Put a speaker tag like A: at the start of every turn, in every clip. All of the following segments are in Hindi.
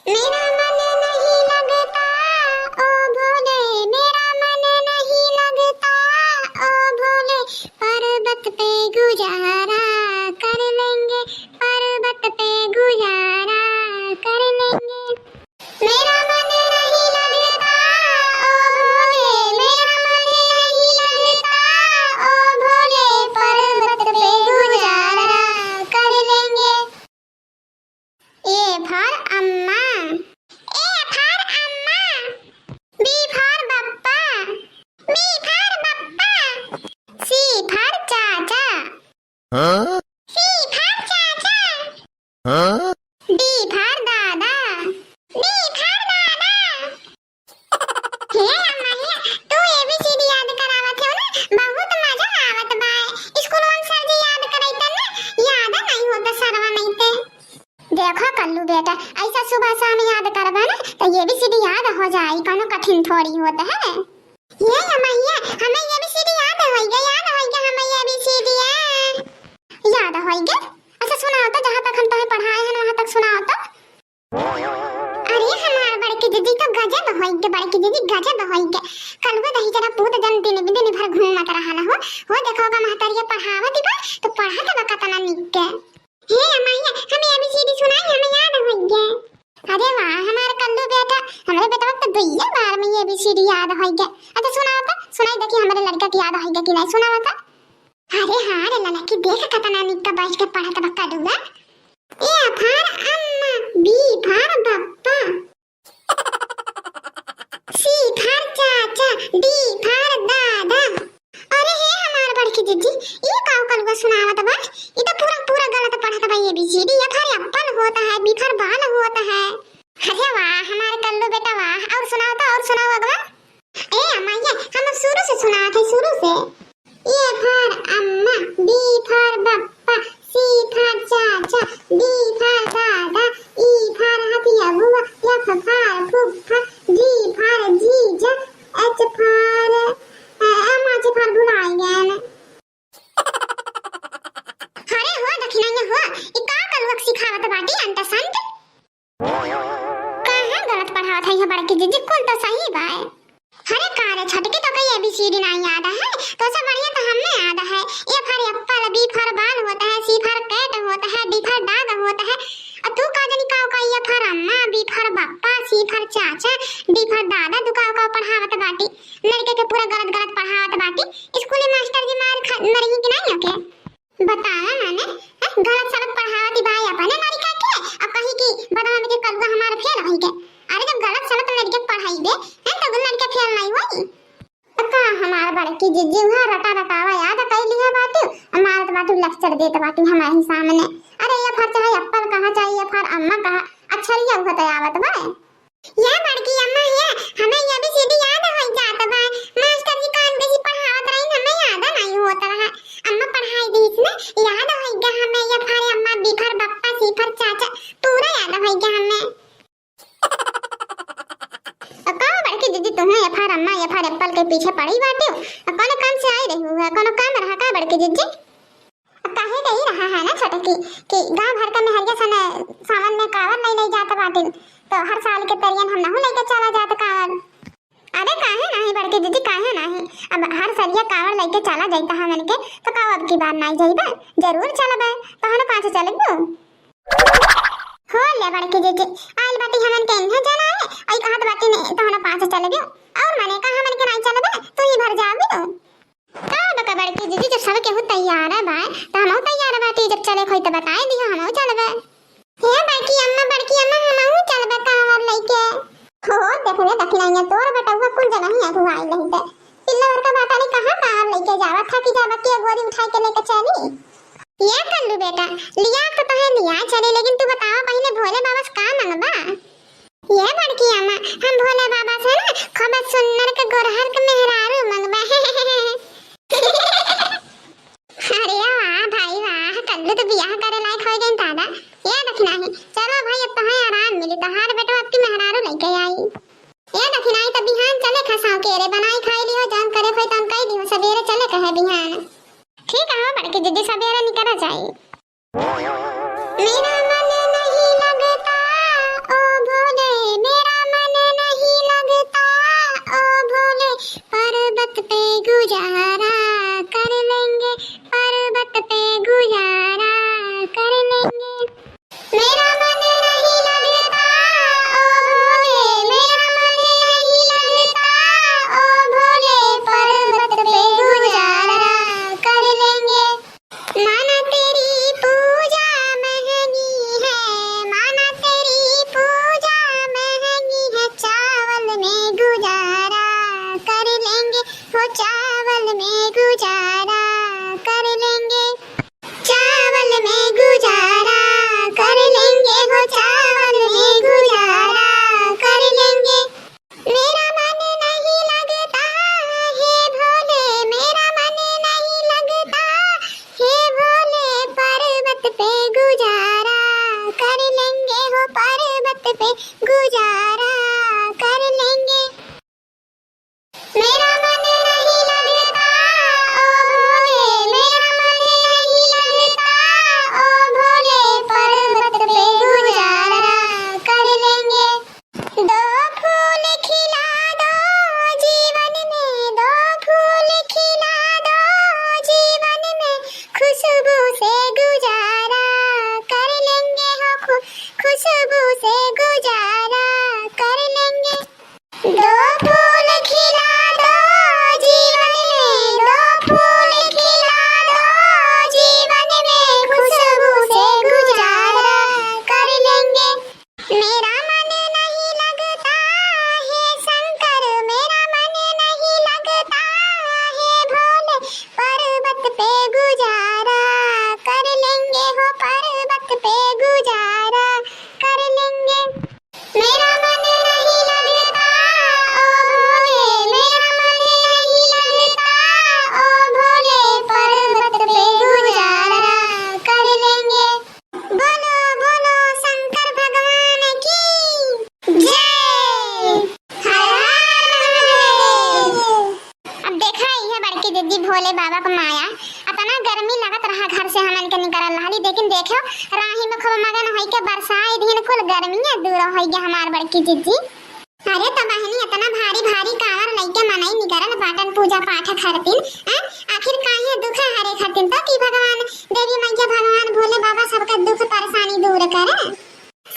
A: मेरा मन नहीं लगता ओ भोले, मेरा मन नहीं लगता ओ भोले, पर्वत पे गुजारा कर लेंगे, पर्वत पे गुजारा कर लेंगे। मेरा मन नहीं लगता ओ भोले, मेरा मन नहीं लगता ओ भोले, पर्वत पे गुजारा कर लेंगे। ए फॉर अम्मा, ए फॉर अम्मा, बी फॉर बप्पा, बी फॉर बप्पा, सी फॉर चाचा, सी फॉर चाचा, डी फॉर दादा, डी फॉर दादा। हे अम्मा हे, तू एबीसीडी याद करावत हो ना, बहुत मजा आवत बा। स्कूल में सर जी याद कराइतन ना, याद नहीं होता सरवा नहीं ते। देखो कल्लू बेटा, ऐसा सुबह शाम याद करबा ना तो ये भी सीधी याद हो जाए, कोनो कठिन थोड़ी होता है। ये अम्मा हमें ये भी सीधी याद होइगे, याद होइगे, हमें ये भी सीधी याद होइगे। अच्छा सुनाओ तो, जहाँ तक हम तुम्हें पढ़ाए हैं वहाँ तक सुनाओ तो। अरे हमार बड़की दीदी तो गजब होइगे, बड़की दीदी गजब होइगे। कल्लू दही जरा पूत दिन भर घूमत रहला हो देखोगा महतरिया पढ़ावत बा तो पढ़त बा कतना निक के। हे अम्मा हमें एबीसीडी सुनाई, हमें याद हो गया। अरे वाह हमारे कल्लू बेटा, हमारे बेटा तो दुइये बार में एबीसीडी याद हो गया। अच्छा सुनाओ तो, सुनाई देखी हमारे लड़का की याद हो गया कि नहीं, सुनाओ तो। अरे हाँ रे लला की देख कितना निक बैठ के पढ़त बा कल्लू। ए फॉर अम्मा, बी फॉर बप्पा, सी फॉर चाचा, डी फॉर दादा। अरे हे हमार बड़की दीदी, ये काऊ कलवा सुनावत बा, ये तो पूरा गलत पढ़त बा। ये बीसीडी ये फॉर एप्पल होता है, बी फॉर बाल होता है। अरे वाह हमारे कल्लू बेटा वाह। और सुनाओ तो, और सुनाओ अगवा। ए अम्मा हम शुरू से सुनाते हैं, शुरू से। ए फॉर अम्मा, बी फॉर बप्पा, सी फॉर चाचा, डी फॉर दादा, ई फॉर हथिया बुआ, एफ फॉर फूफा, जी फॉर जीजा, एच फॉर अम्मा जी फॉर भुलाई गया ना। अरे हो दखिना हो, ई का कलवक सिखावत बाटी अंत संत। कहां गलत पढ़ावत है बड़की दीदी, कुल तो सही बा। अरे कारे छटके तो कई एबीसीडी नहीं याद है, तो सब बढ़िया तो हमें याद है। A for apple, B for ball होता है, सी फॉर कैट होता है, डी फॉर डॉग होता है। और तू का जानी का ए फॉर अम्मा, बी फॉर बप्पा, सी फॉर चाचा, डी फॉर दादा, तू का पढ़ावत बाटी। लड़के के पूरा गलत पढ़ावत बाटी। स्कूल में मास्टर जी मार मरही कि नहीं ओके बताया मैंने, गलत सलत पढ़ावती भाई अपने लड़का के, अब कहीं की बदवा में के कलवा हमार फेल होई के। अरे जब गलत सलत लड़के पढ़ाई दे हैं तो लड़के फेल नहीं होई। का हमार बड़की जीजी वहां रटावा याद कर लिया बात, हमार बात लेक्चर देत बात हमारे सामने। अरे ये फर चाहे एप्पल कहा चाहिए, फर अम्मा कहा अच्छा लिया हुआ तयावत बा। ये बड़की अम्मा है, हमें ये भी सीधी याद हो जात बा। मास्टर जी कान बेसी पढ़ावत रही, हमें याद नहीं होता रहा। अम्मा पढ़ाई दी इसने याद हो गया हमें। ये फर अम्मा, बी फर बप्पा, सी फर चाचा पूरा याद हो गया हमें। कहाँ बड़की दीदी तुम्हें ये फर अम्मा, ये फर एप्पल के पीछे पड़ी बाटे, कौन काम से आई रही है, कौन काम रहा का बड़की दीदी। कहे नहीं रहा है ना छोटे कि गांव भर का मेहरिया सने सावन में कावर ले जाता बाटे, तो हर साल के तरियन हम नहु लेके चला जाता कावर। अरे काहे नहीं बड़की दीदी, काहे नहीं, अब हर सरिया कावर लेके चला जाता है मन के, तो का अब की बार नहीं जाइबा, जरूर चलबे। तो हम पाछे चलबो हो ले बड़की दीदी, आइल बाटी हमन के इन्हा जाना है, आई कहत बाटी ने तो हम पाछे चलबो। और माने कहा मन के नहीं चलबे, तू ही भर जाबी तो का बका बड़की दीदी। जब सब केहू तैयार है बा तो हमहु तैयार बाटी, जब चले खोई तो बताए दियो हमहु चलबे। हे बड़की अम्मा हमहु चलबे कावर लेके। हो देखले दखिनाइया तोर बेटा कुल जगह ही तू आई नहीं ते पिल्ला भर का बाटा नहीं कहां कावर लेके जावा था कि जावा के गोरी उठा के लेके चली। ये कल्लू बेटा लिया तो है लिया चले, लेकिन तू बताओ पहले भोले बाबा से का मंगबा। ये बड़की अम्मा हम भोले बाबा से ना खूब सुन्नर के गोरहर के मेहरारू मंगबा। अरे वाह भाई वाह, कल्लू तो बियाह करे लायक हो गई दादा। ये दखिना है, चलो भाई अब तो है आराम मिली, तो हर बेटा आपकी मेहरारू लेके आई। ये दखिना है तो बिहान चले खसाओ के रे बनाई खाई लियो, जान करे कोई तन कह दियो सवेरे चले कहे बिहान। ठीक है बड़की दीदी सवेरे निकल जाए। मेरा मन नहीं लगता गुजारा कर लेंगे। मेरा मन नहीं लगता ओ भोले, मेरा मन नहीं लगता ओ भोले, पर्वत पे गुजारा कर लेंगे। दो फूल खिला दो जीवन में, दो फूल खिला दो जीवन में, खुशबू से गुजारा कर लेंगे हो, खुशबू से गुजारा कर लेंगे। दो फूल खिला दो जीवन में, दो फूल खिला दो जीवन में, खुशबू से गुजारा कर लेंगे। मेरा मन नहीं लगता है शंकर, मेरा मन नहीं लगता है भोले, पर्वत पे गुजारा कर लेंगे हो, पर्वत पे गुजारा कर लेंगे। मेरा मन नहीं लगता ओ भोले, मेरा मन नहीं लगता ओ भोले, पर्वत पे गुजारा कर लेंगे। बोलो बोलो शंकर भगवान की जय। हर हर महादेव। अब देखा ही है बड़की दीदी भोले बाबा को माया, अपना गर्मी लगत रहा घर से हमन के निकल लाली, लेकिन देखो राही में खूब मगन होई के बरसाई दिन कुल गर्मियां दूर होई गया हमार बड़की दीदी। अरे तबाहनी इतना भारी भारी कावर लइके मनई निकरन बाटन पूजा पाठ करतिन, आखिर काहे दुख हरे खातिन तो कि भगवान देवी मैया भगवान भोले बाबा सबका दुख परेशानी दूर करे।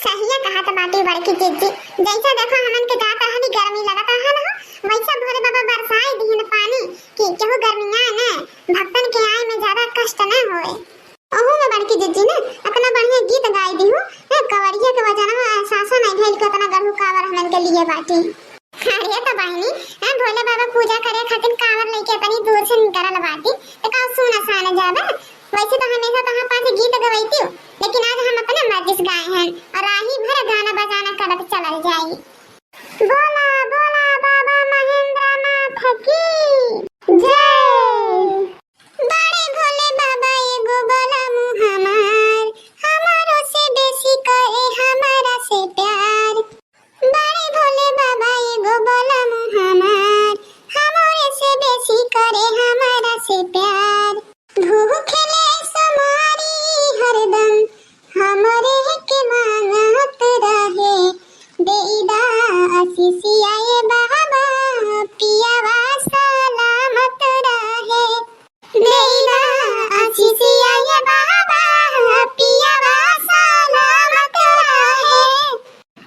A: सही कहा तो बाटी बड़की दीदी, जैसा देखो हमन के जाता हनी गर्मी लगता है ना, वैसा भोले बाबा बरसाई दिन पानी कि केहू गर्मियां ना भक्तन के आए में ज्यादा कष्ट ना होए। ओहू में बड़की दीदी ने अपना बढ़िया गीत गाई दी हूँ, कवरिया के वजह में एहसास नहीं भइल के इतना गरहु कावर हमन के लिए बाटी। अरे तो बहनी भोले बाबा पूजा करे खातिर कावर लेके अपनी दूर से निकलल बाटी, तो का सुन आसान जाबे। वैसे तो हमेशा तहां पास गीत गवाईती हूँ, लेकिन आज हम अपने मर्जी से गाए हैं और राही भर गाना बजाना करत चलल जाई। बोला बोला बाबा महेंद्रनाथ की जय। बड़े भोले बाबा एगो बोला मुहमार, हमारो से बेसी करे हमारा से प्यार। बड़े भोले बाबा एगो बोला मुहमार, हमारे से बेसी करे हमारा से प्यार। भूखेले समारी हरदम हमरे के मांगत रहे, देईदा आशीषिया ये बाबा पियावा सलामत रहे, देईदा आशीषिया ये बाबा पियावा सलामत रहे।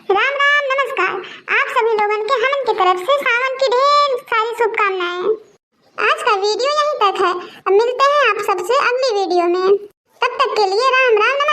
A: राम राम नमस्कार आप सभी लोगन के हमन की तरफ से सावन की ढेर सारी शुभकामनाएं। आज का वीडियो यहीं तक है, अब मिलते हैं आप सबसे अगली वीडियो में, तब तक के लिए राम राम नमस्कार।